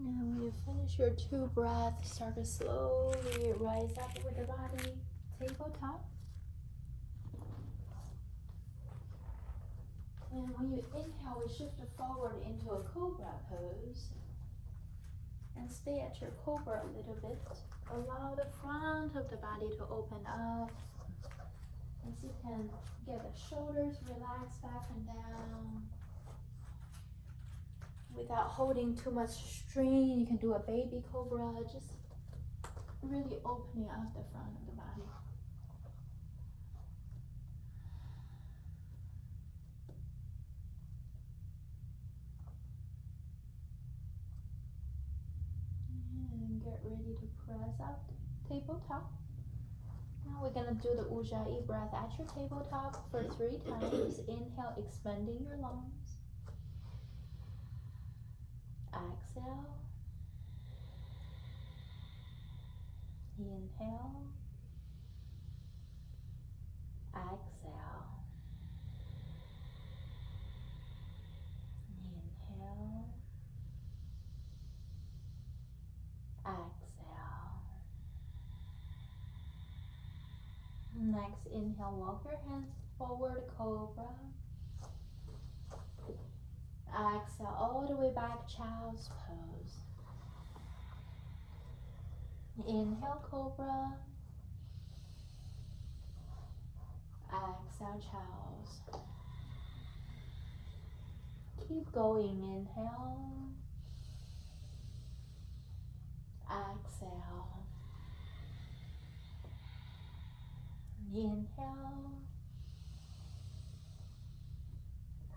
Now when you finish your 2 breaths, start to slowly rise up with the body, tabletop. And when you inhale, we shift forward into a cobra pose. And stay at your cobra a little bit. Allow the front of the body to open up. As you can get the shoulders relaxed back and down. Without holding too much strain, you can do a baby cobra, just really opening up the front of the body. And get ready to press up, tabletop. Now we're gonna do the Ujjayi breath at your tabletop for 3 times. Inhale, expanding your lungs. Exhale. Inhale. Exhale. Inhale. Exhale. Next, inhale, walk your hands forward, cobra. Exhale all the way back, child's pose. Inhale, cobra. Exhale, child's. Keep going, inhale. Exhale. Inhale.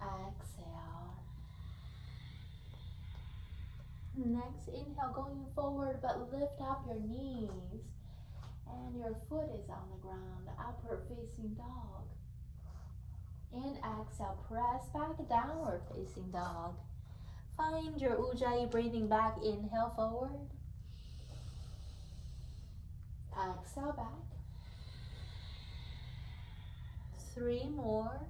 Exhale. Next, inhale, going forward, but lift up your knees. And your foot is on the ground, upward facing dog. And exhale, press back, downward facing dog. Find your Ujjayi breathing back, inhale forward. Exhale back. 3 more.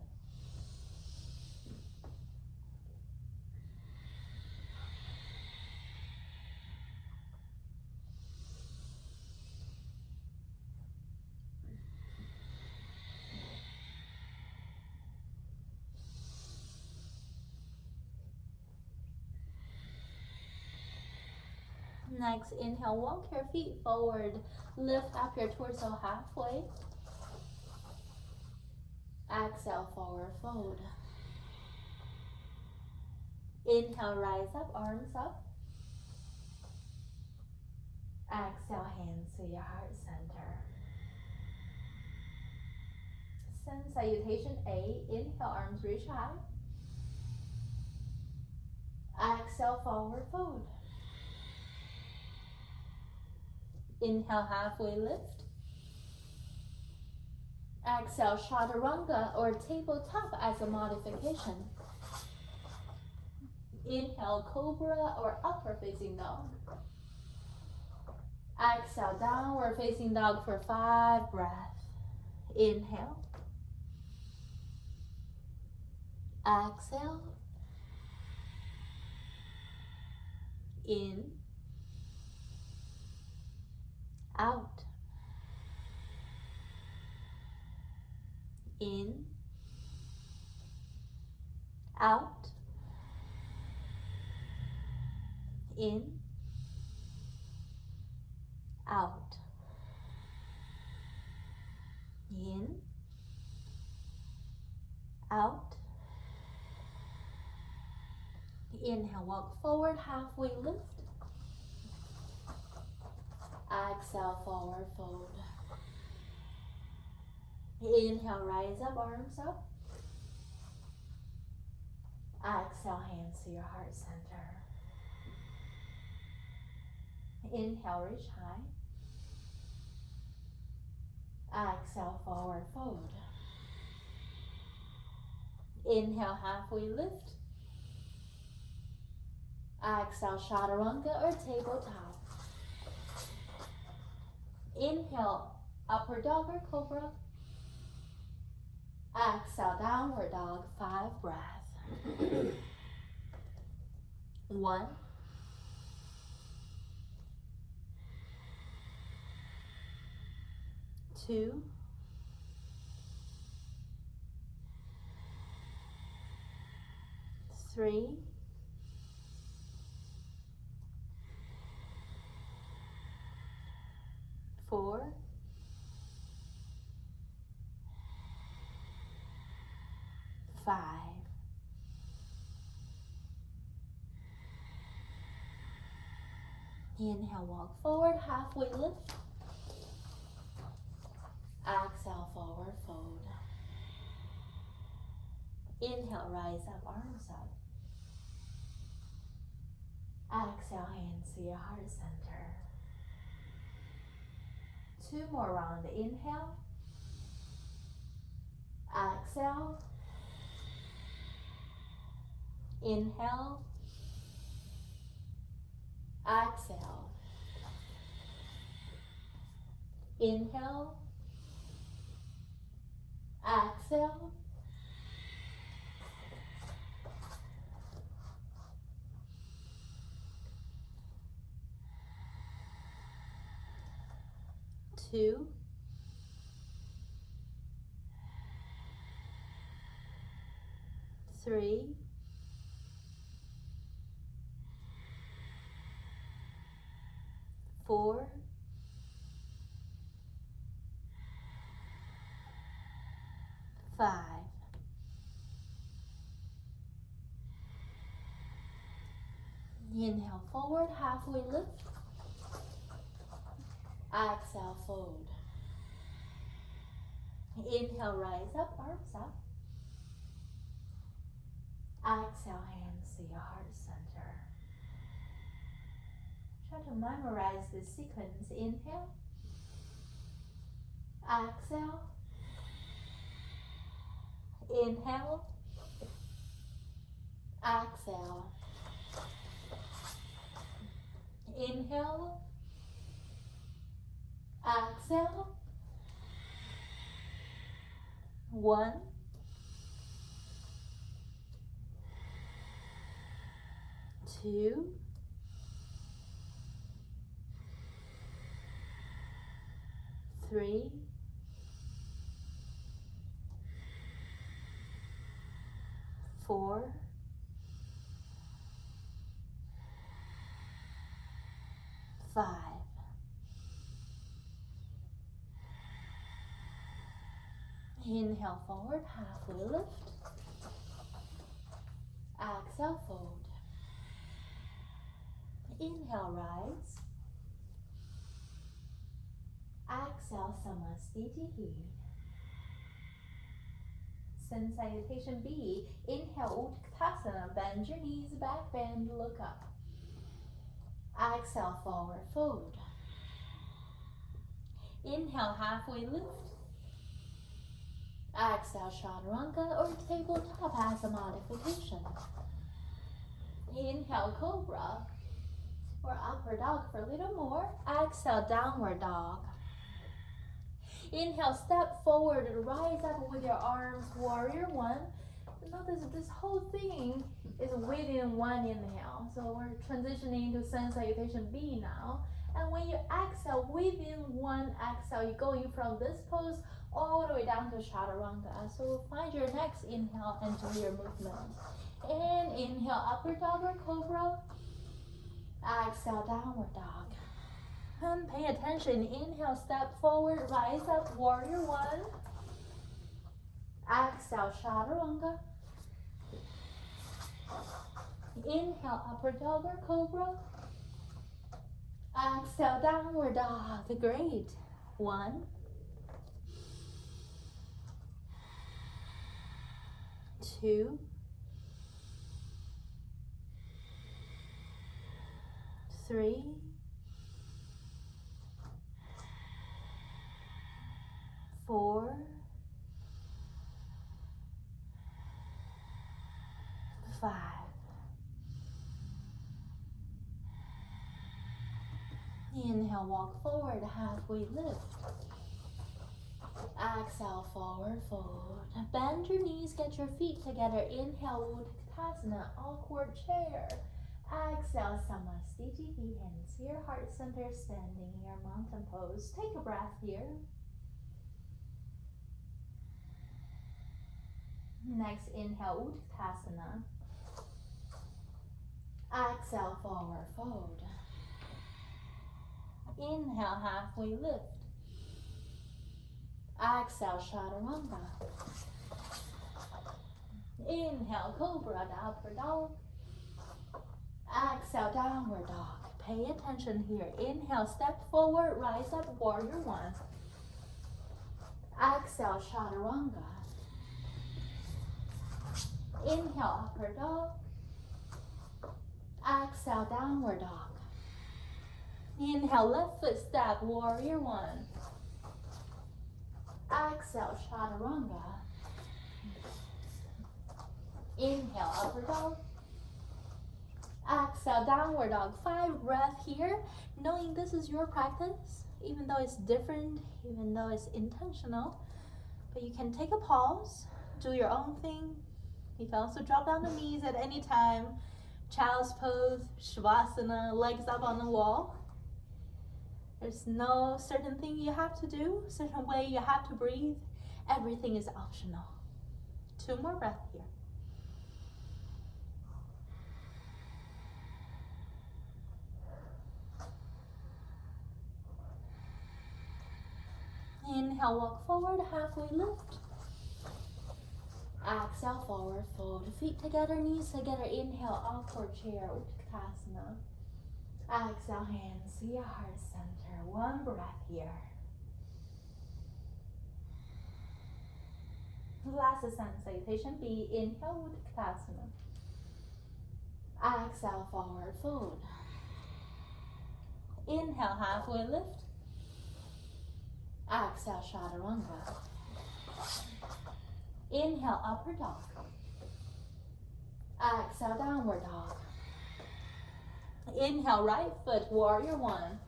Next, inhale, walk your feet forward. Lift up your torso halfway. Exhale, forward fold. Inhale, rise up, arms up. Exhale, hands to your heart center. Send salutation A. Inhale, arms reach high. Exhale, forward fold. Inhale, halfway lift. Exhale, chaturanga or tabletop as a modification. Inhale, cobra or upward facing dog. Exhale, downward facing dog for 5 breaths. Inhale. Exhale. In. Out. In. Out. In. Out. In. Out. Inhale, walk forward, halfway lift. Exhale, forward fold. Inhale, rise up, arms up. Exhale, hands to your heart center. Inhale, reach high. Exhale, forward fold. Inhale, halfway lift. Exhale, chaturanga or tabletop. Inhale, upward dog or cobra. Exhale, downward dog, 5 breaths. 1, 2, 3, 4, 5. Inhale, walk forward, halfway lift. Exhale, forward fold. Inhale, rise up, arms up. Exhale, hands to your heart center. 2 more rounds. Inhale. Exhale. Inhale. Exhale. Inhale. Exhale. Two. 3. 4. 5. Inhale, forward, halfway lift. Exhale, fold. Inhale, rise up, arms up. Exhale, hands to your heart center. Try to memorize this sequence. Inhale. Exhale. Inhale. Exhale. Inhale. Exhale. 1. 2. 3. 4. 5. Inhale, forward, halfway lift. Exhale, fold. Inhale, rise. Exhale, Samasthiti. Sun Salutation B. Inhale, Utkatasana. Bend your knees, back bend, look up. Exhale, forward fold. Inhale, halfway lift. Exhale, Chaturanga or tabletop as a modification. Inhale, Cobra or upward dog for a little more. Exhale, downward dog. Inhale, step forward and rise up with your arms, warrior 1. Notice this whole thing is within one inhale. So we're transitioning to Sun Salutation B now. And when you exhale, within one exhale, you're going from this pose all the way down to Chaturanga. So find your next inhale and do your movement. And inhale, upward dog or cobra. Exhale, downward dog. And pay attention. Inhale, step forward, rise up, warrior 1. Exhale, Chaturanga. Inhale, upward dog or cobra. Exhale, downward dog. Great. 1. 2. 3. 4. 5. Inhale, walk forward, halfway lift. Exhale, forward fold. Bend your knees, get your feet together. Inhale, Utkatasana, awkward chair. Exhale, Samasthiti, hands here, heart center, standing here, mountain pose. Take a breath here. Next, inhale, Utkatasana. Exhale, forward fold. Inhale, halfway lift. Exhale, Chaturanga. Inhale, Cobra to Upward Dog. Exhale, Downward Dog. Pay attention here. Inhale, step forward, rise up, Warrior One. Exhale, Chaturanga. Inhale, Upward Dog. Exhale, Downward Dog. Inhale, left foot step, Warrior One. Exhale, Chaturanga. Inhale, Upward Dog. Exhale, Downward Dog. 5 breaths here. Knowing this is your practice, even though it's different, even though it's intentional, but you can take a pause, do your own thing. You can also drop down the knees at any time. Child's pose, Shavasana, legs up on the wall. There's no certain thing you have to do, certain way you have to breathe. Everything is optional. 2 more breaths here. Inhale, walk forward, halfway lift. Exhale, forward fold. Feet together, knees together. Inhale, awkward chair, Utkatasana. Exhale, hands to your heart center. 1 breath here. Last salutation, be inhale, Utkatasana. Exhale, forward fold. Inhale, halfway lift. Exhale, Chaturanga. Inhale, Upward Dog. Exhale, Downward Dog. Inhale, right foot, Warrior One.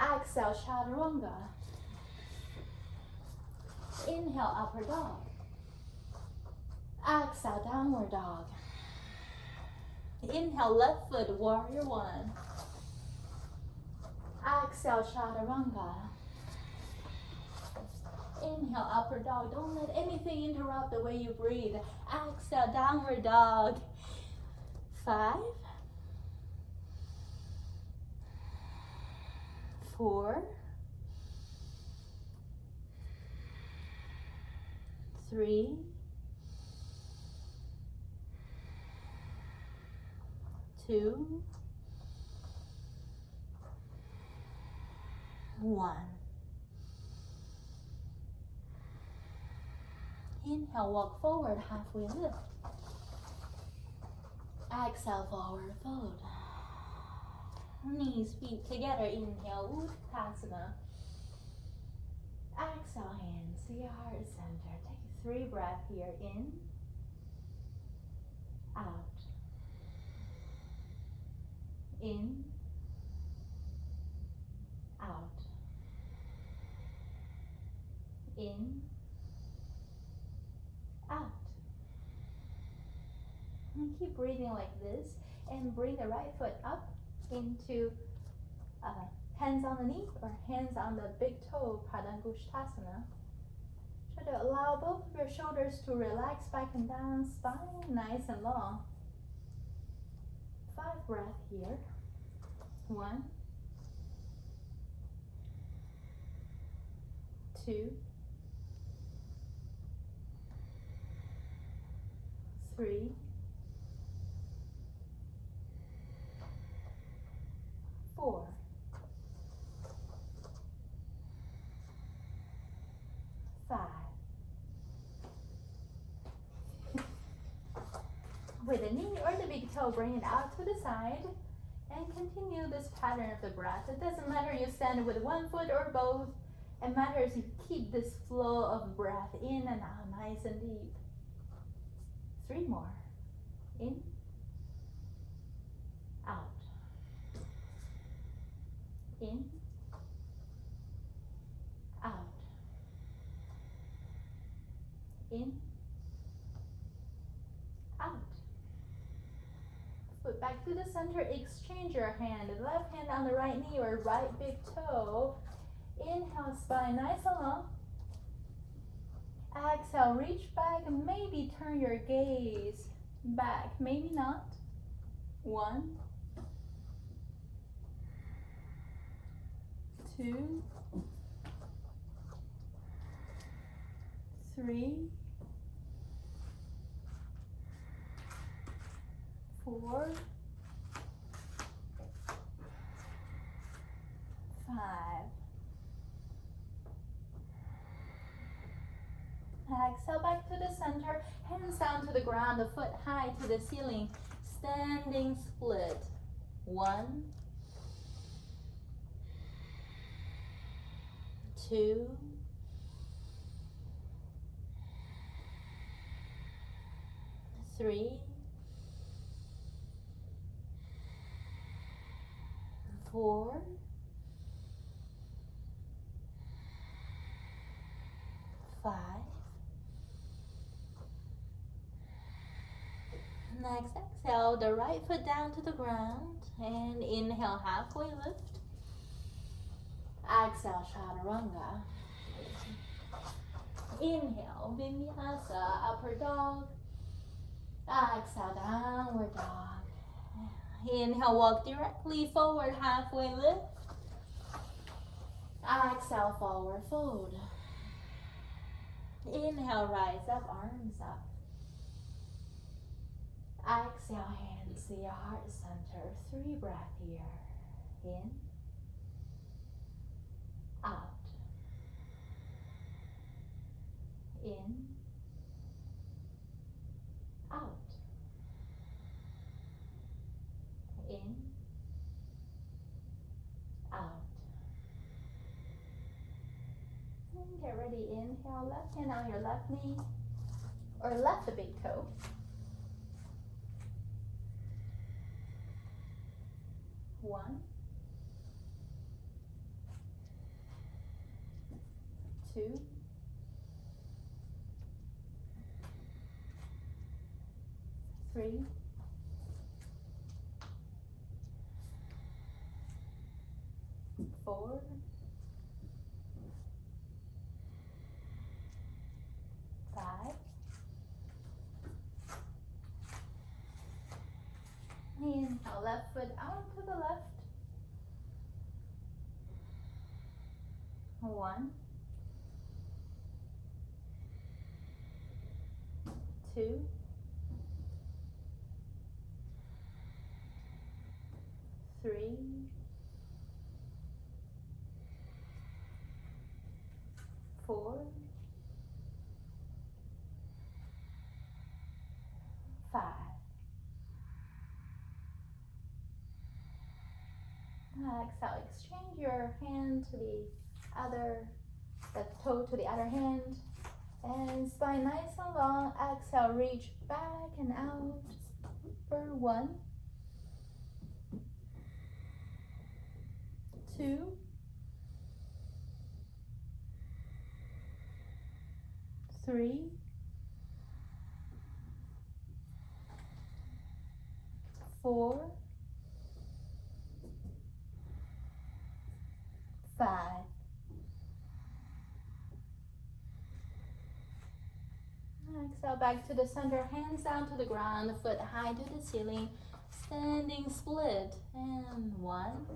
Exhale, Chaturanga. Inhale, Upward Dog. Exhale, Downward Dog. Inhale, left foot, Warrior One. Exhale, Chaturanga. Inhale, Upward Dog. Don't let anything interrupt the way you breathe. Exhale, Downward Dog. 5, 4, 3, 2, 1. Inhale, walk forward, halfway lift. Exhale, forward fold. Knees, feet together. Inhale, Utkatasana. Exhale, hands to your heart center. Take 3 breaths here. In, out. In, out. In, out. And keep breathing like this, and bring the right foot up into hands on the knee or hands on the big toe, Padangusthasana. Try to allow both of your shoulders to relax back and down, spine nice and long. 5 breaths here. 1, 2, 3, 4, 5. With the knee or the big toe, bring it out to the side and continue this pattern of the breath. It doesn't matter you stand with 1 foot or both. It matters you keep this flow of breath in and out, nice and deep. 3 more. In, out. In, out. In, out. Foot back to the center, exchange your hand. Left hand on the right knee or right big toe. Inhale, spine nice and long. Exhale, reach back and maybe turn your gaze back. Maybe not. 1, 2, 3, 4, 5. Exhale back to the center, hands down to the ground, the foot high to the ceiling, standing split. 1, 2, 3, 4, 5. Next, exhale the right foot down to the ground and inhale, halfway lift. Exhale, chaturanga. Inhale, vinyasa, upper dog. Exhale, downward dog. Inhale, walk directly forward, halfway lift. Exhale, forward fold. Inhale, rise up, arms up. Exhale, hands to your heart center. 3 breaths here. In, out. In, out. In, out. And get ready, inhale, left hand on your left knee or left the big toe. 1, 2, 3, 4, 5. Inhale, left foot out to the left. 1, 2, 3, 4, 5. Exhale, exchange your hand to the toe to the other hand. And spine nice and long. Exhale, reach back and out for 1, 2, 3, 4, 5. Exhale back to the center, hands down to the ground, the foot high to the ceiling, standing split. And 1,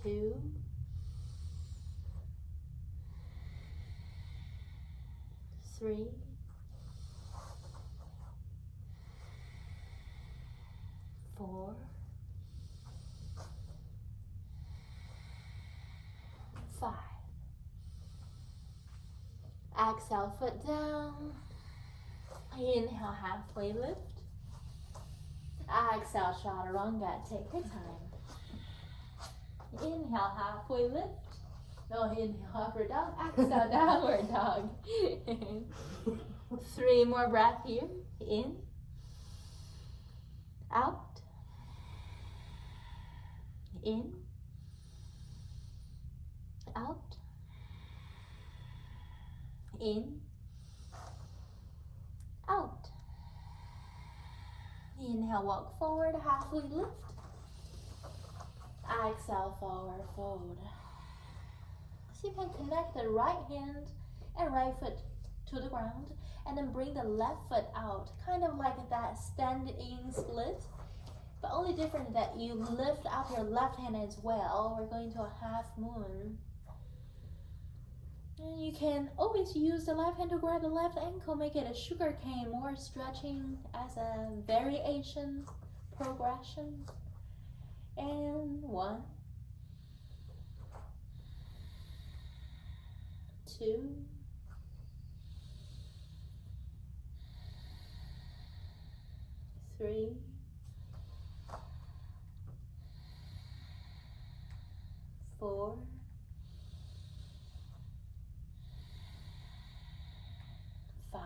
2, 3, 4, 5. Exhale, foot down. Inhale, halfway lift. Exhale, chaturanga. Take your time. Inhale, halfway lift. No, inhale, upward dog. Exhale, downward dog. 3 more breaths here. In, out, in, out, in, out. Inhale, walk forward, halfway lift. Exhale, forward fold. So you can connect the right hand and right foot to the ground, and then bring the left foot out, kind of like that stand-in split, but only different that you lift up your left hand as well. We're going to a half moon. And you can always use the left hand to grab the left ankle, make it a sugar cane, more stretching as a variation progression. And 1, 2, 3, 4, 5.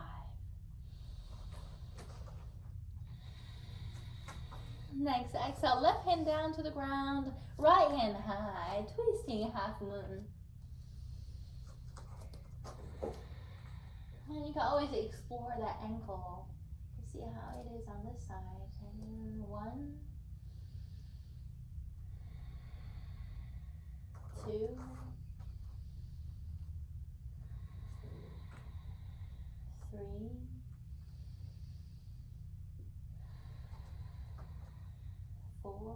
Next, exhale, left hand down to the ground, right hand high, twisting half moon. And you can always explore that ankle to see how it is on this side. And 1, 2, 3, 4,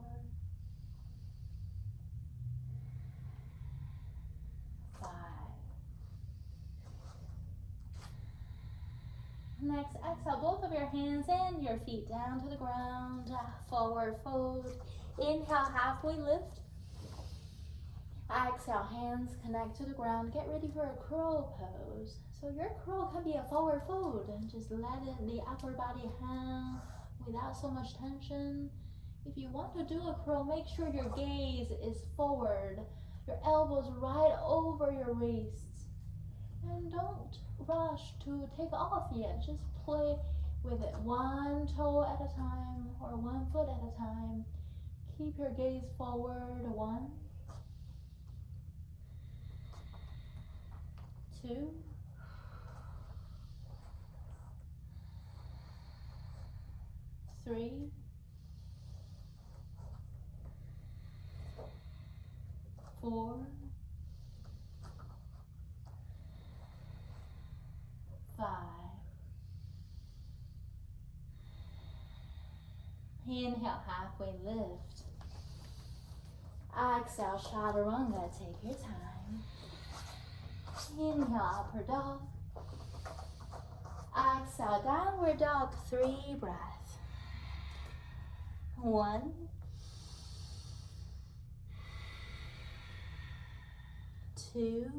5. Next, exhale both of your hands and your feet down to the ground, forward fold. Inhale, halfway lift. Exhale, hands connect to the ground. Get ready for a crow pose. So your crow can be a forward fold, and just let the upper body hang without so much tension. If you want to do a crow, make sure your gaze is forward, your elbows right over your wrists. And don't rush to take off yet. Just play with it one toe at a time or one foot at a time. Keep your gaze forward. 1, 2, 3, 4, 5. Inhale, halfway lift. Exhale, chaturanga. Take your time. Inhale, upward dog. Exhale, downward dog. 3 breaths. 1, 2,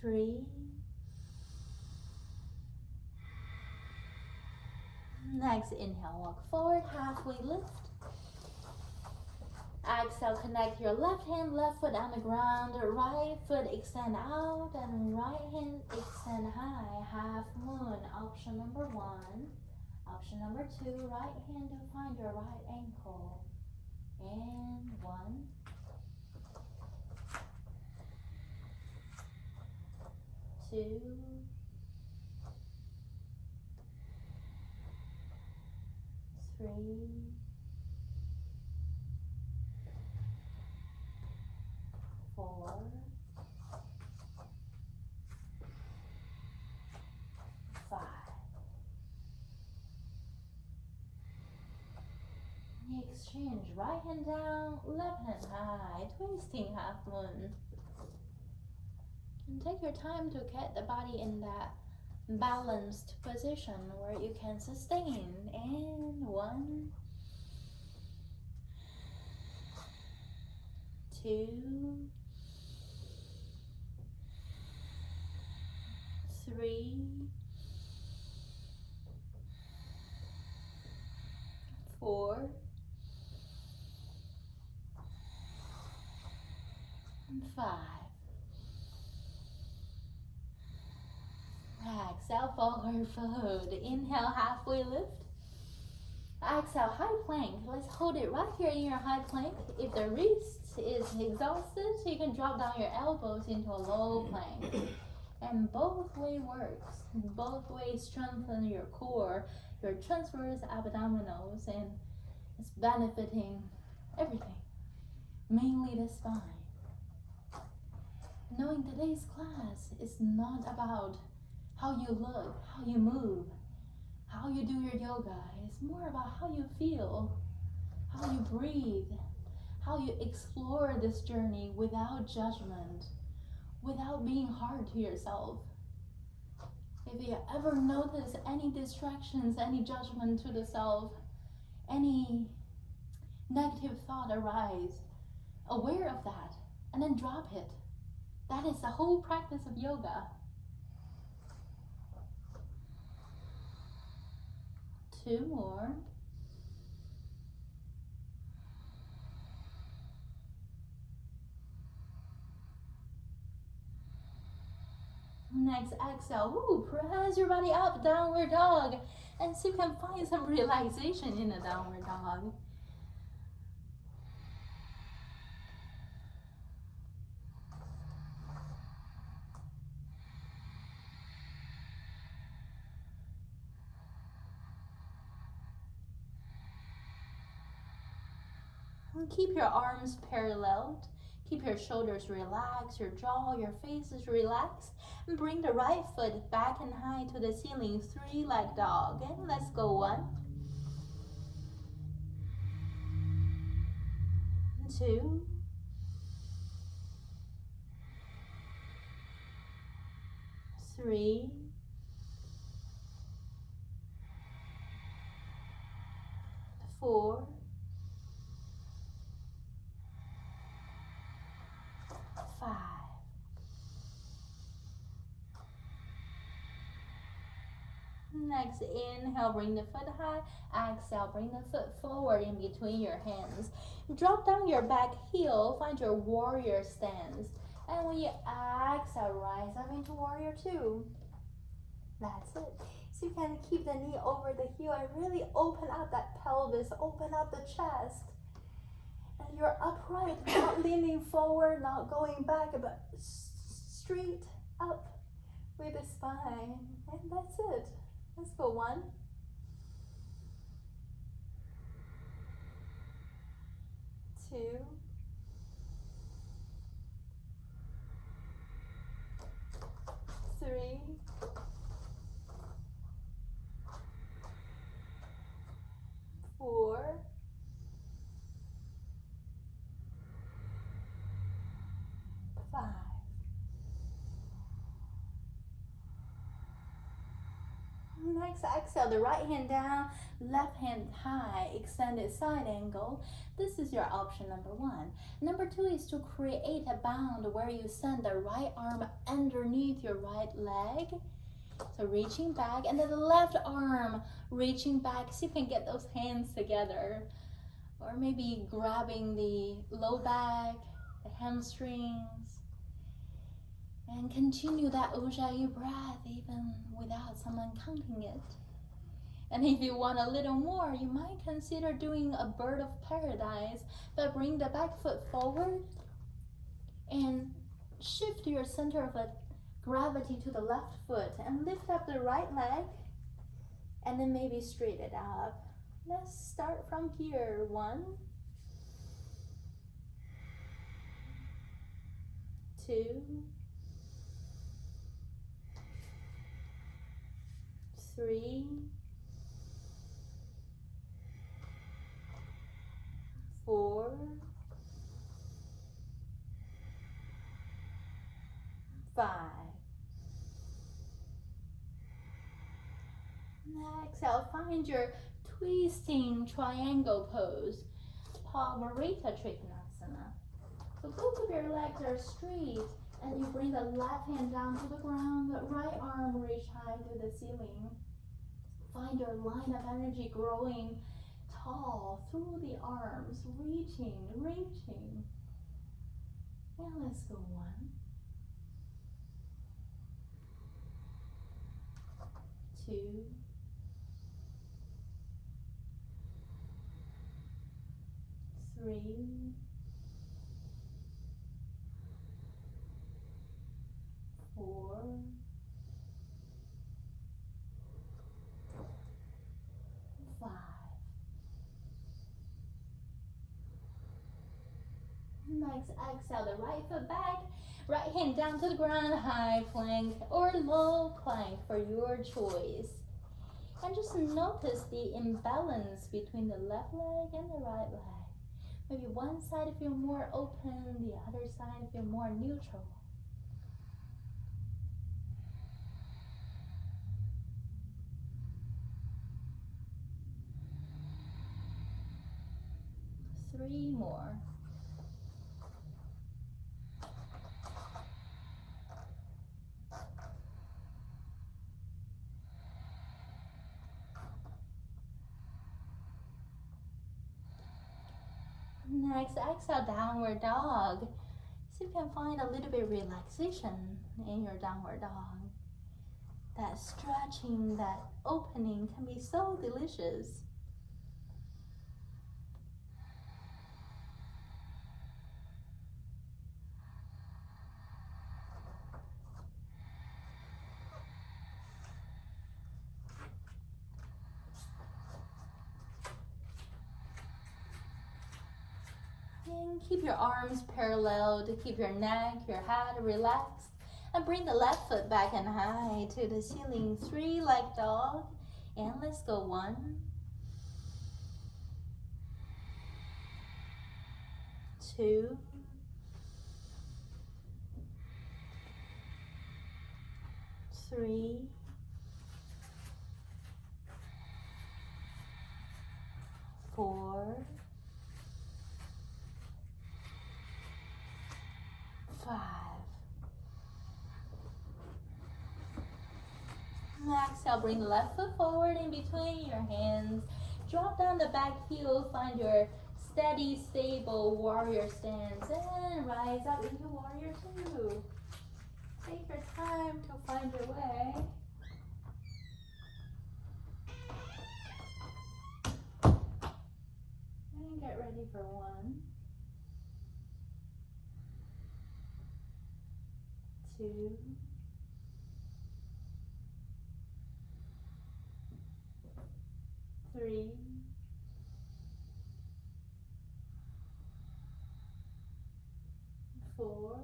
3. Next, inhale, walk forward, halfway lift. Exhale, connect your left hand, left foot on the ground, right foot extend out, and right hand extend high, half moon. Option number 1. Option number 2, right hand to find your right ankle. And 1, 2, 3, 4, 5. Exchange, right hand down, left hand high, twisting half moon. And take your time to get the body in that balanced position where you can sustain. And 1, 2, 3, 4, and 5. Exhale, forward fold. Inhale, halfway lift. Exhale, high plank. Let's hold it right here in your high plank. If the wrist is exhausted, you can drop down your elbows into a low plank. And both way works. Both ways strengthen your core, your transverse abdominals, and it's benefiting everything, mainly the spine. Knowing today's class is not about how you look, how you move, how you do your yoga. It's more about how you feel, how you breathe, how you explore this journey without judgment, without being hard to yourself. If you ever notice any distractions, any judgment to the self, any negative thought arise, aware of that and then drop it. That is the whole practice of yoga. 2 more. Next, exhale. Woo, press your body up, downward dog. And so you can find some relaxation in a downward dog. And keep your arms paralleled. Keep your shoulders relaxed, your jaw, your face is relaxed. And bring the right foot back and high to the ceiling, 3-leg dog. And let's go 1, 2, 3, 4, 5. Next, inhale, bring the foot high. Exhale, bring the foot forward in between your hands. Drop down your back heel, find your warrior stance. And when you exhale, rise up into warrior 2. That's it. So you can keep the knee over the heel and really open up that pelvis, open up the chest. And you're upright, not leaning forward, not going back, but straight up with the spine. And that's it. Let's go 1, 2, 3, 4, 5. Next, exhale the right hand down, left hand high, extended side angle. This is your option number 1. Number 2 is to create a bound where you send the right arm underneath your right leg. So reaching back, and then the left arm reaching back so you can get those hands together. Or maybe grabbing the low back, the hamstrings. And continue that Ujjayi breath even without someone counting it. And if you want a little more, you might consider doing a bird of paradise, but bring the back foot forward and shift your center of gravity to the left foot and lift up the right leg and then maybe straight it up. Let's start from here. 1, 2, 3, 4, 5. Exhale, find your twisting triangle pose, Pavarita Trikonasana. So both of your legs are straight, and you bring the left hand down to the ground, the right arm reach high to the ceiling. Find your line of energy growing tall through the arms, reaching. And let's go 1, 2, 3, 4, 5. Next, exhale the right foot back, right hand down to the ground, high plank or low plank for your choice. And just notice the imbalance between the left leg and the right leg. Maybe one side feel more open, the other side feel more neutral. Three more. Next, exhale, downward dog. See if you can find a little bit of relaxation in your downward dog. That stretching, that opening can be so delicious. And keep your arms parallel to keep your neck, your head relaxed. And bring the left foot back and high to the ceiling, three-leg dog. And let's go 1, 2, 3, 4, 5. Exhale, bring the left foot forward in between your hands. Drop down the back heel, find your steady, stable warrior stance, and rise up into warrior 2. Take your time to find your way. And get ready for 1, 2, 3, 4,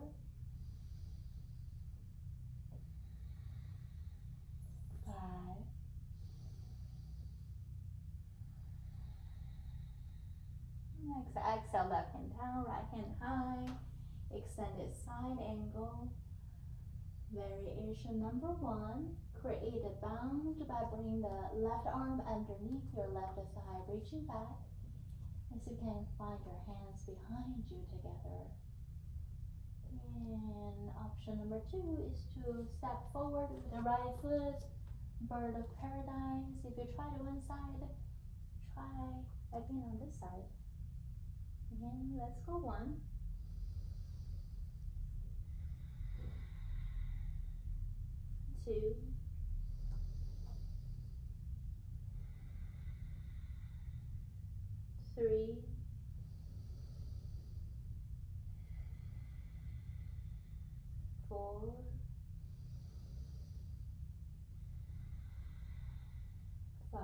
5. Next, exhale, left hand down, right hand high. Extended side angle. Variation number 1. Create a bound by bringing the left arm underneath your left thigh, reaching back. As you can find your hands behind you together. And option number 2 is to step forward with the right foot, bird of paradise. If you try to one side, try again on this side. Again, let's go 1, 2, 3, 4, 5.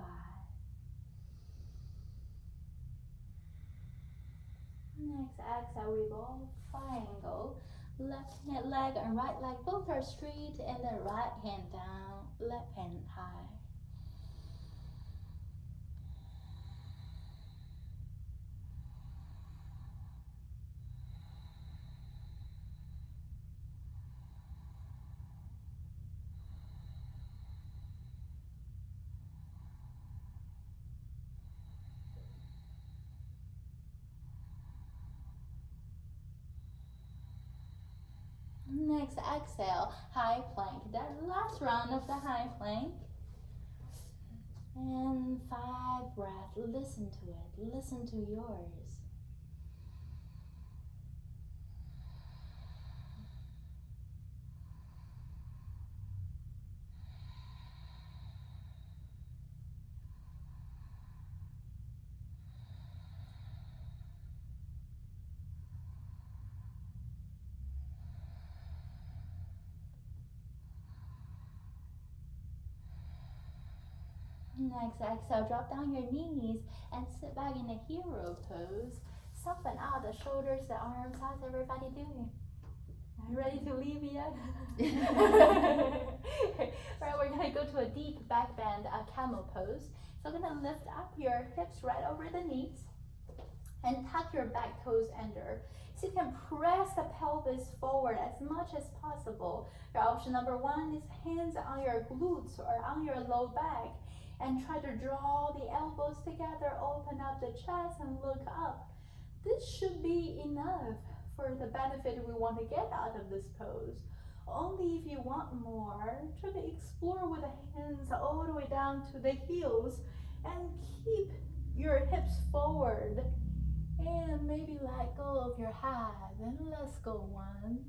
Next, exhale, revolve, triangle. Left hand leg and right leg both are straight, and the right hand down, left hand high. Next, exhale, high plank. That last round of the high plank. And 5 breaths. Listen to it. Listen to yours. Next, exhale, drop down your knees and sit back in a hero pose. soften out the shoulders, the arms. How's everybody doing? Are you ready to leave yet? Right, we're gonna go to a deep back bend, a camel pose. So we're gonna lift up your hips right over the knees and tuck your back toes under. So you can press the pelvis forward as much as possible. Your option number one is hands on your glutes or on your low back and try to draw the elbows together, open up the chest and look up. This should be enough for the benefit we want to get out of this pose. Only if you want more, try to explore with the hands all the way down to the heels and keep your hips forward. And maybe let go of your head and let's go 1,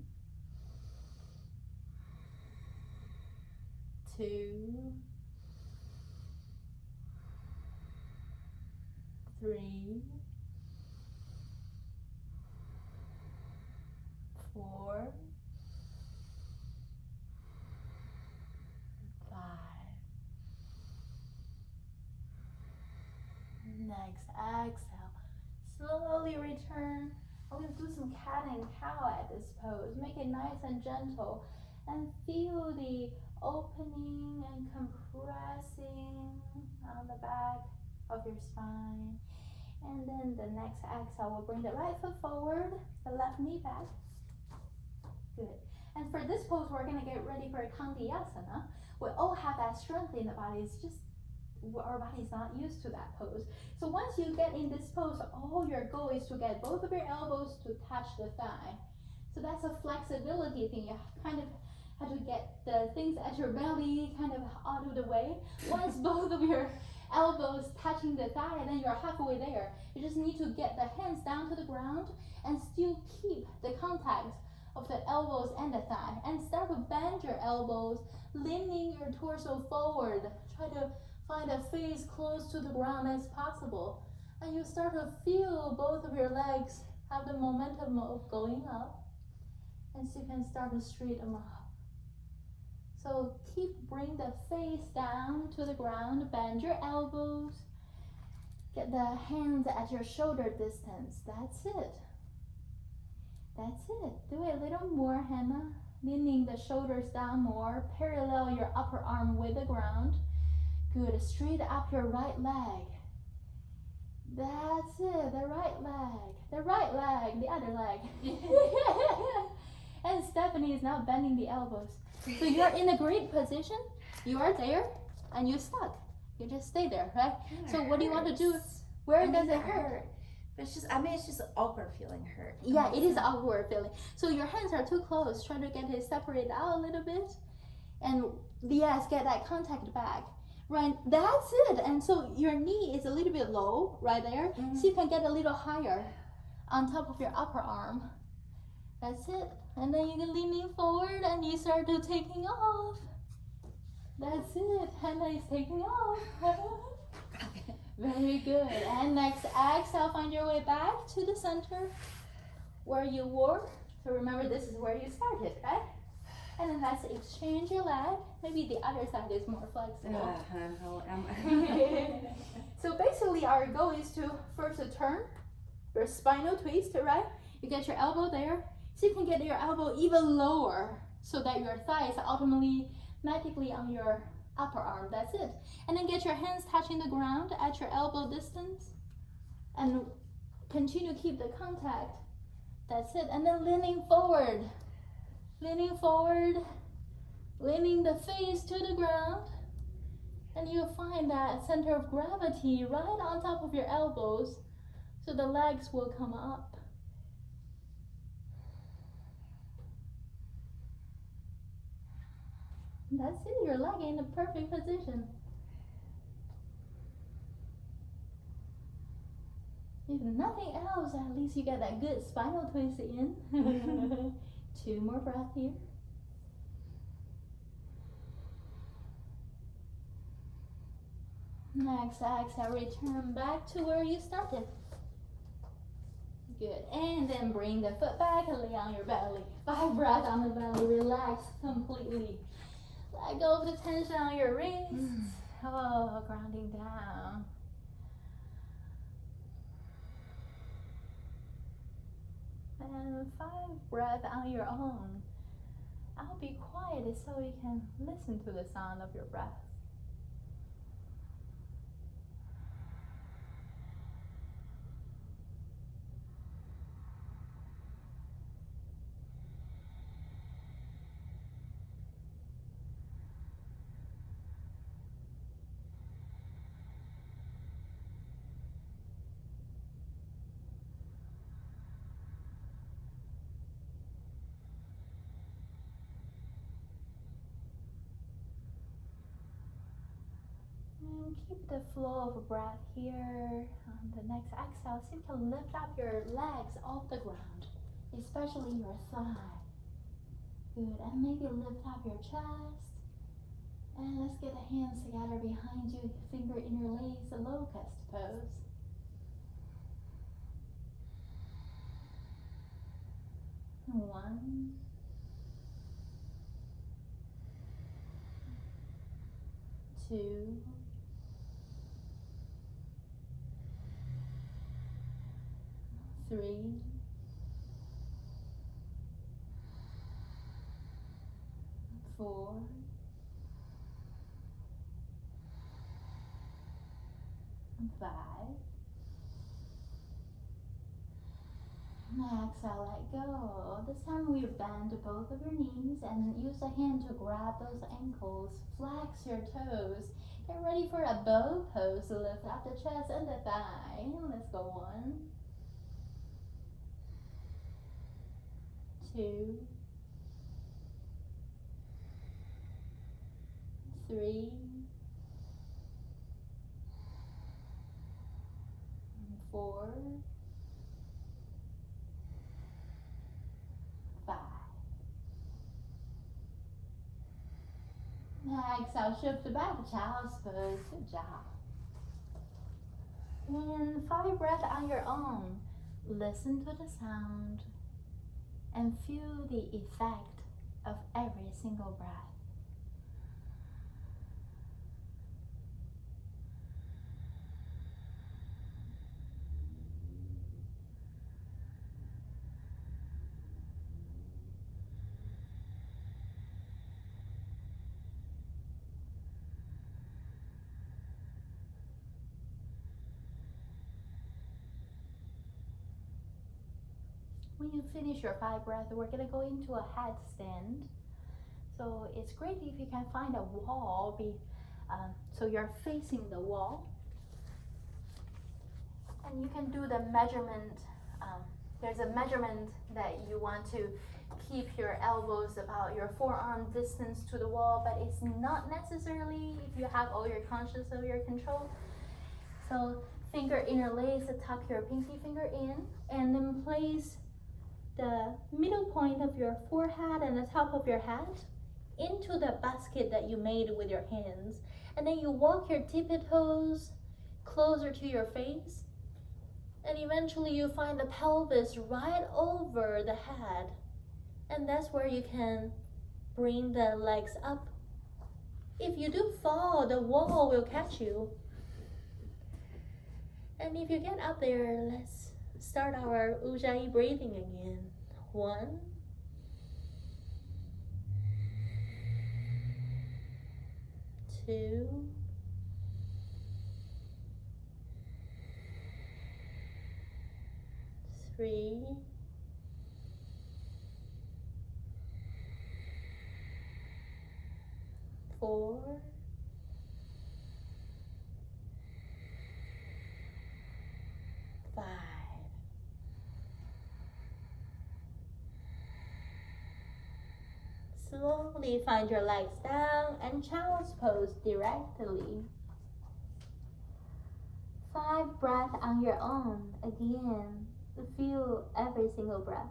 2, 3, 4, 5. Next, exhale. Slowly return. We're going to do some cat and cow at this pose. Make it nice and gentle. And feel the opening and compressing on the back of your spine. And then the next exhale, we'll bring the right foot forward, the left knee back. Good. And for this pose, we're going to get ready for a Kandiyasana. We all have that strength in the body. It's just our body's not used to that pose. So once you get in this pose, all your goal is to get both of your elbows to touch the thigh. So that's a flexibility thing. You kind of have to get the things at your belly kind of out of the way. Once both of your elbows touching the thigh, then you're halfway there. You just need to get the hands down to the ground and still keep the contact of the elbows and the thigh. And start to bend your elbows, leaning your torso forward. Try to find a face close to the ground as possible. And you start to feel both of your legs have the momentum of going up. And so you can start to straighten them up. So bring the face down to the ground, bend your elbows, get the hands at your shoulder distance. That's it. That's it. Do it a little more, Hannah. Leaning the shoulders down more, parallel your upper arm with the ground. Good, straight up your right leg. That's it, the right leg, the other leg. And Stephanie is now bending the elbows. So you're in a great position, you are there, and you're stuck. You just stay there, right? So what do you want to do? Where does it hurt? But it's just, it's just awkward feeling hurt. Yeah, it is awkward feeling. So your hands are too close, try to get it separated out a little bit. And yes, get that contact back. Right, that's it. And so your knee is a little bit low right there. So you can get a little higher on top of your upper arm. That's it. And then you're leaning forward and you start to taking off. That's it. Hannah is taking off. Very good. And next exhale, find your way back to the center where you were. So remember, this is where you started, right? And then let's exchange your leg. Maybe the other side is more flexible. So basically our goal is to first turn your spinal twist, right? You get your elbow there. So you can get your elbow even lower so that your thigh is automatically on your upper arm. That's it. And then get your hands touching the ground at your elbow distance. And continue to keep the contact. That's it. And then leaning forward. Leaning forward, leaning the face to the ground, and you'll find that center of gravity right on top of your elbows, so the legs will come up. That's it, your leg in the perfect position. If nothing else, at least you get that good spinal twist in. 2 more breaths here. Next exhale, return back to where you started. Good. And then bring the foot back and lay on your belly. 5 breaths on the belly. Relax completely. Let go of the tension on your wrists. Oh, grounding down. And 5 breaths on your own. I'll be quiet so you can listen to the sound of your breath. And keep the flow of breath here. On the next exhale, see if you can lift up your legs off the ground, especially your thigh. Good, and maybe lift up your chest. And let's get the hands together behind you, finger interlace, locust pose. One, two, three, four, five. Now exhale, let go. This time we bend both of your knees and use a hand to grab those ankles. Flex your toes. Get ready for a bow pose. Lift up the chest and the thigh. Let's go. 1, 2, 3, 4, 5. Now exhale, shift back to child's pose. Good job. And 5 breaths on your own. Listen to the sound and feel the effect of every single breath. When you finish your 5 breaths, we're gonna go into a headstand. So it's great if you can find a wall, so you're facing the wall. And you can do the measurement. There's a measurement that you want to keep your elbows about your forearm distance to the wall, but it's not necessarily if you have all your conscious of your control. So finger interlace, tuck your pinky finger in, and then place the middle point of your forehead and the top of your head into the basket that you made with your hands. And then you walk your tippy toes closer to your face. And eventually you find the pelvis right over the head. And that's where you can bring the legs up. If you do fall, the wall will catch you. And if you get up there, let's start our Ujjayi breathing again. 1, 2, 3, 4, 5. Slowly find your legs down and child's pose directly. 5 breaths on your own. Again, feel every single breath.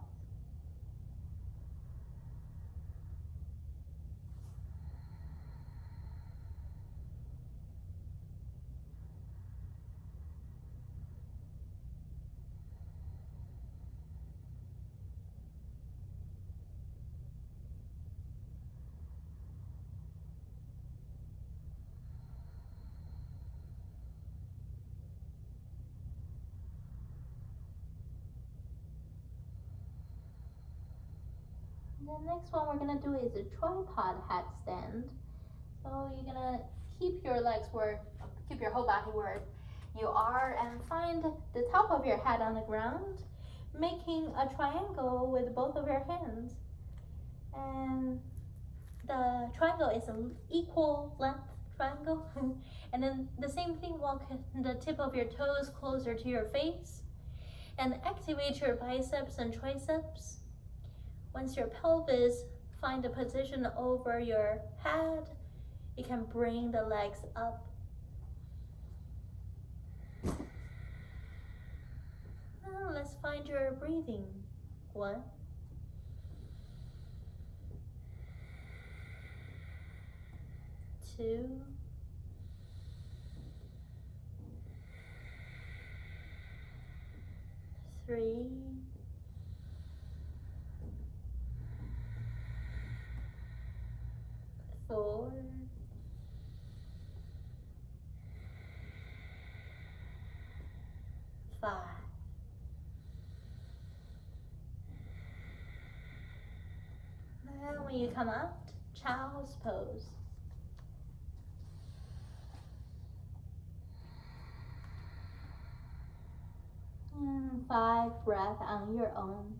The next one we're gonna do is a tripod headstand. So you're gonna keep your legs where, keep your whole body where you are, and find the top of your head on the ground, making a triangle with both of your hands. And the triangle is an equal length triangle. And then the same thing, walk the tip of your toes closer to your face and activate your biceps and triceps. Once your pelvis find a position over your head, you can bring the legs up. Now let's find your breathing. 1, 2, 3, 4, 5. Now when you come up, child's pose. And 5 breaths on your own.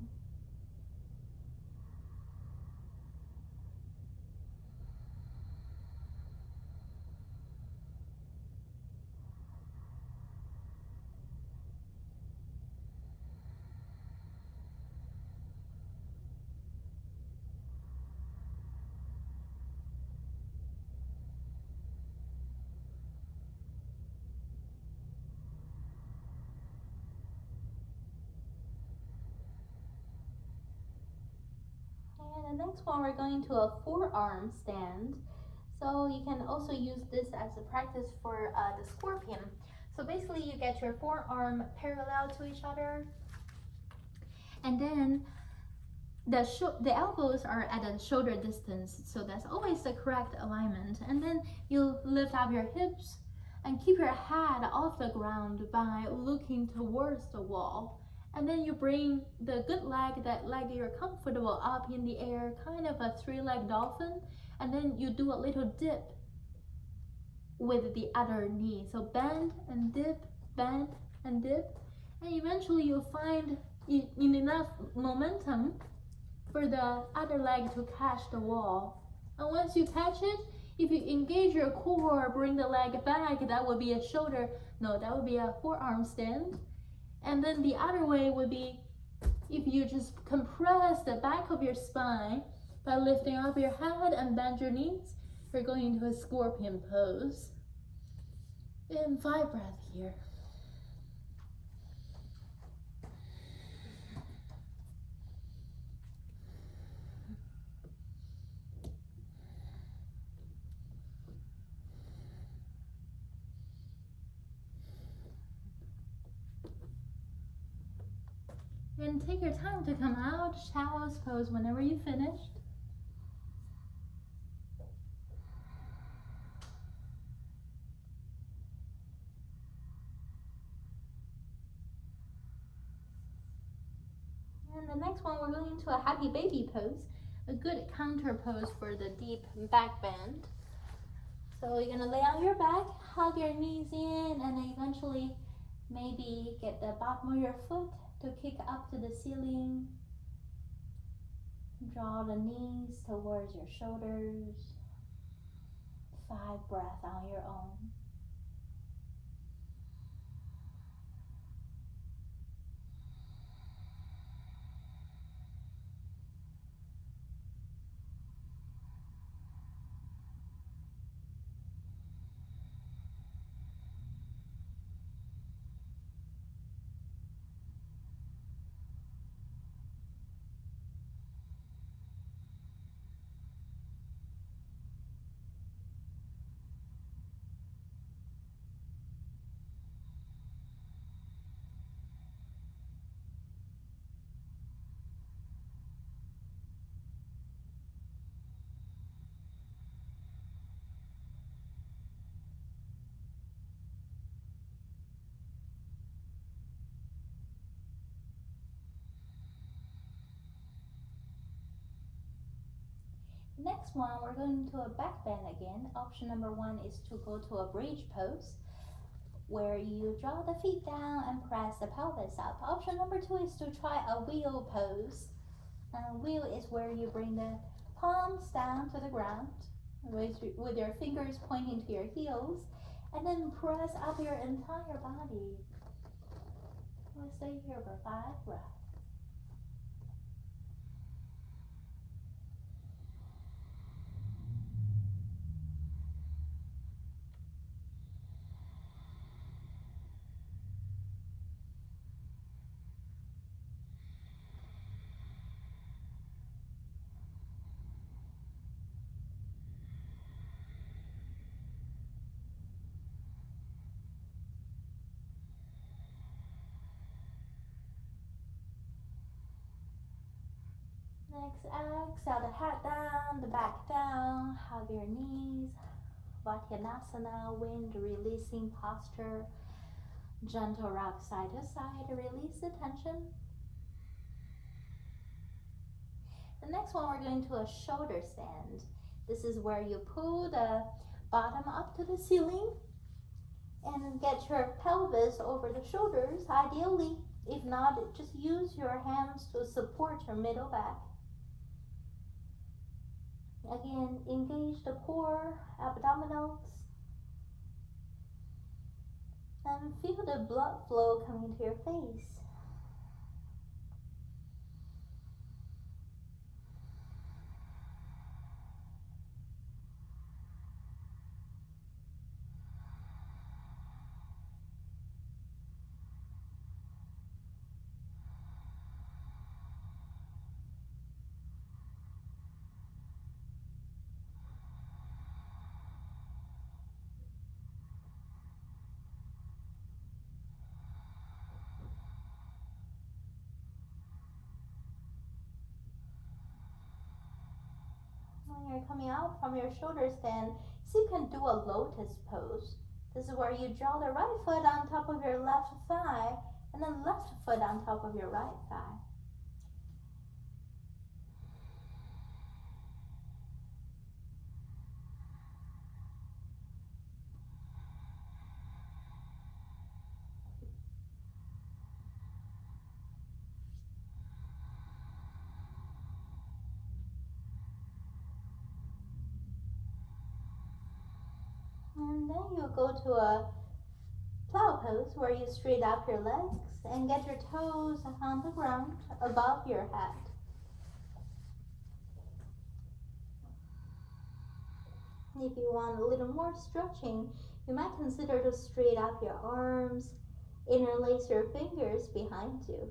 And the next one, we're going to a forearm stand. So you can also use this as a practice for the scorpion. So basically you get your forearm parallel to each other, and then the elbows are at a shoulder distance, so that's always the correct alignment. And then you lift up your hips and keep your head off the ground by looking towards the wall. And then you bring the good leg, that leg you're comfortable, up in the air, kind of a 3-leg dolphin. And then you do a little dip with the other knee. So bend and dip, bend and dip. And eventually you'll find in enough momentum for the other leg to catch the wall. And once you catch it, if you engage your core, bring the leg back, that would be a that would be a forearm stand. And then the other way would be if you just compress the back of your spine by lifting up your head and bend your knees, you're going into a scorpion pose. And 5 breaths here. And take your time to come out, child's pose whenever you finished. And the next one, we're going into a happy baby pose, a good counter pose for the deep back bend. So you're gonna lay on your back, hug your knees in, and then eventually maybe get the bottom of your foot to kick up to the ceiling. Draw the knees towards your shoulders. 5 breaths on your own. Next one, we're going to a back bend again. Option number 1 is to go to a bridge pose, where you draw the feet down and press the pelvis up. Option number 2 is to try a wheel pose. Wheel is where you bring the palms down to the ground with your fingers pointing to your heels, and then press up your entire body. We'll stay here for 5 breaths. Next, exhale the head down, the back down, hug your knees. Vatyanasana, wind releasing posture. Gentle rock side to side, release the tension. The next one, we're going to a shoulder stand. This is where you pull the bottom up to the ceiling and get your pelvis over the shoulders, ideally. If not, just use your hands to support your middle back. Again, engage the core, abdominals, and feel the blood flow coming to your face. When you're coming out from your shoulder stand, see if you can do a lotus pose. This is where you draw the right foot on top of your left thigh and then left foot on top of your right thigh. And then you go to a plow pose where you straight up your legs and get your toes on the ground above your head. If you want a little more stretching, you might consider to straight up your arms, interlace your fingers behind you.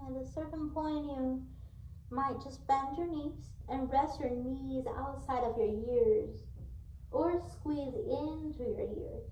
At a certain point, you might just bend your knees and rest your knees outside of your ears or squeeze into your ears.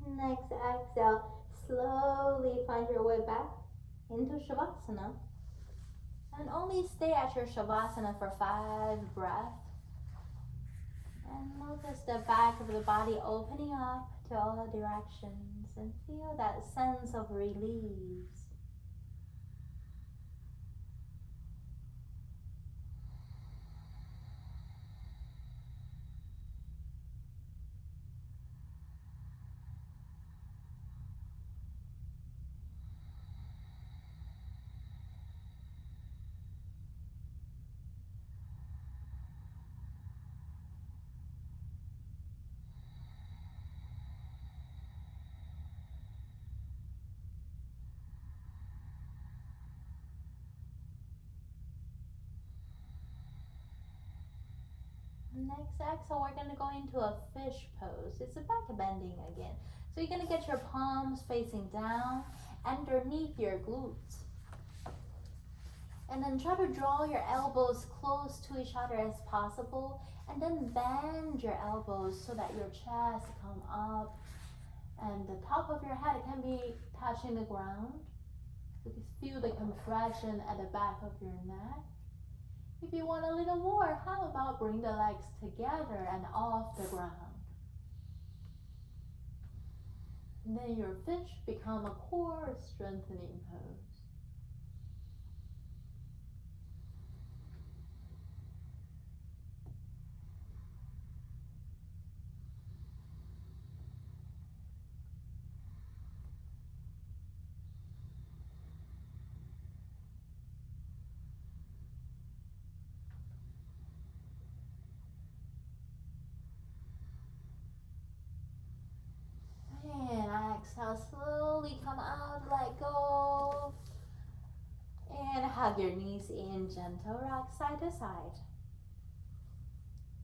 Next, exhale, slowly find your way back into Shavasana. And only stay at your Shavasana for 5 breaths. And notice the back of the body opening up to all directions and feel that sense of release. Next exhale, we're gonna go into a fish pose. It's a back bending again. So you're gonna get your palms facing down underneath your glutes. And then try to draw your elbows close to each other as possible. And then bend your elbows so that your chest come up and the top of your head can be touching the ground. So you feel the compression at the back of your neck. If you want a little more, how about bring the legs together and off the ground? And then your fish become a core strengthening pose. And exhale, slowly come out, let go. And hug your knees in, gentle rock side to side.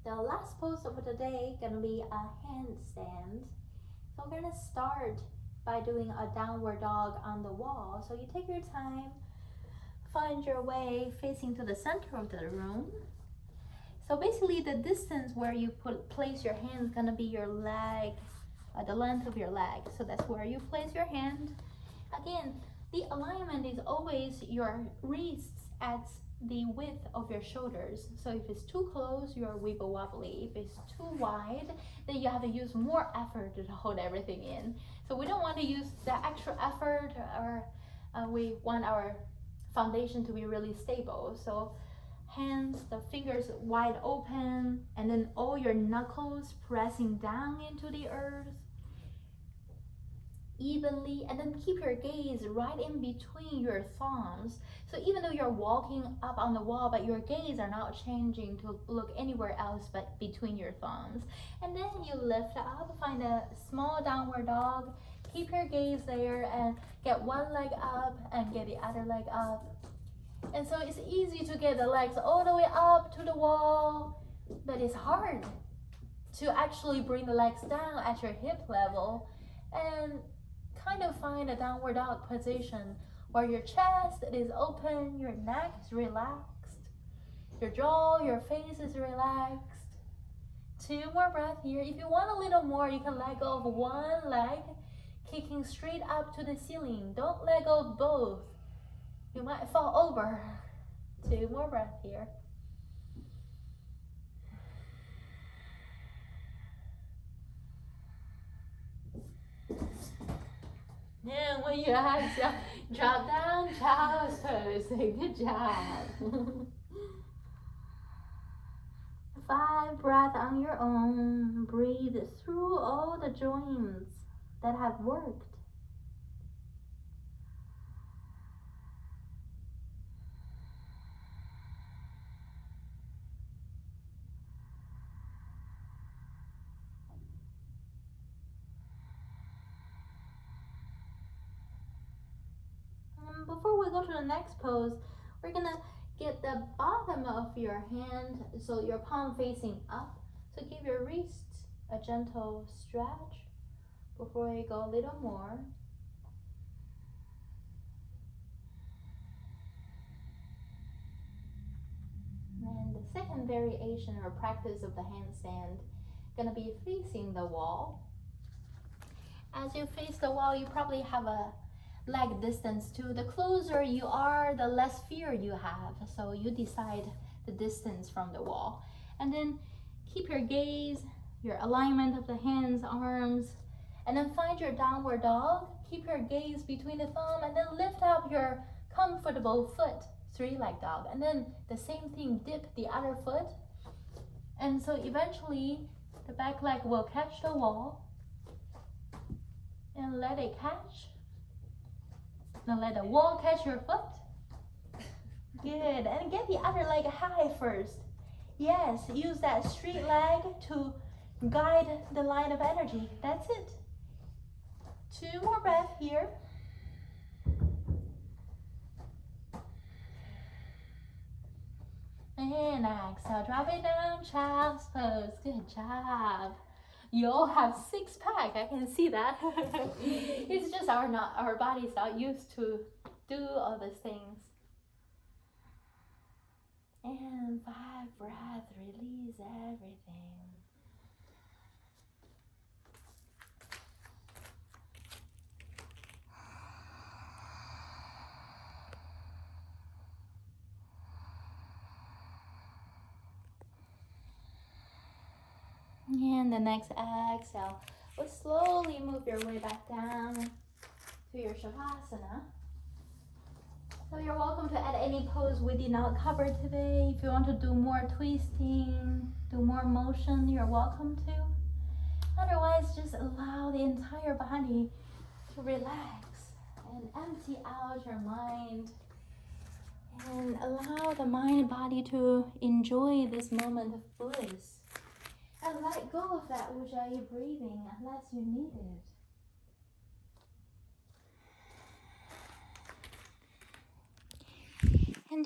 The last pose of the day gonna be a handstand. So we're gonna start by doing a downward dog on the wall. So you take your time, find your way facing to the center of the room. So basically the distance where you place your hand is gonna be your leg, the length of your leg. So that's where you place your hand. Again, the alignment is always your wrists at the width of your shoulders. So if it's too close, you're wibble wobbly. If it's too wide, then you have to use more effort to hold everything in. So we don't want to use the extra effort, or we want our foundation to be really stable. So hands, the fingers wide open, and then all your knuckles pressing down into the earth evenly, and then keep your gaze right in between your thumbs. So even though you're walking up on the wall, but your gaze are not changing to look anywhere else but between your thumbs. And then you lift up, find a small downward dog, keep your gaze there, and get one leg up and get the other leg up. And so it's easy to get the legs all the way up to the wall, but it's hard to actually bring the legs down at your hip level and kind of find a downward dog position where your chest is open, your neck is relaxed, your jaw, your face is relaxed. 2 more breaths here. If you want a little more, you can let go of one leg, kicking straight up to the ceiling. Don't let go of both. You might fall over. 2 more breaths here. And when you exhale, drop down, child's pose. Good job. 5 breaths on your own. Breathe through all the joints that have worked. Before we go to the next pose, we're gonna get the bottom of your hand, so your palm facing up. So give your wrists a gentle stretch before we go a little more. And the second variation or practice of the handstand gonna be facing the wall. As you face the wall, you probably have a leg distance too. The closer you are, the less fear you have. So you decide the distance from the wall. And then keep your gaze, your alignment of the hands, arms, and then find your downward dog. Keep your gaze between the thumb and then lift up your comfortable foot, 3-leg dog. And then the same thing, dip the other foot. And so eventually the back leg will catch the wall and let it catch. Now let the wall catch your foot. Good. And get the other leg high first. Yes, use that straight leg to guide the line of energy. That's it. 2 more breaths here. And exhale, drop it down, child's pose. Good job. You all have six pack. I can see that. It's just our body's not used to do all these things. And 5 breaths, release everything. And the next exhale, we'll slowly move your way back down to your Shavasana. So you're welcome to add any pose we did not cover today. If you want to do more twisting, do more motion, you're welcome to. Otherwise, just allow the entire body to relax and empty out your mind. And allow the mind and body to enjoy this moment of bliss. And let go of that Ujjayi breathing unless you need it. And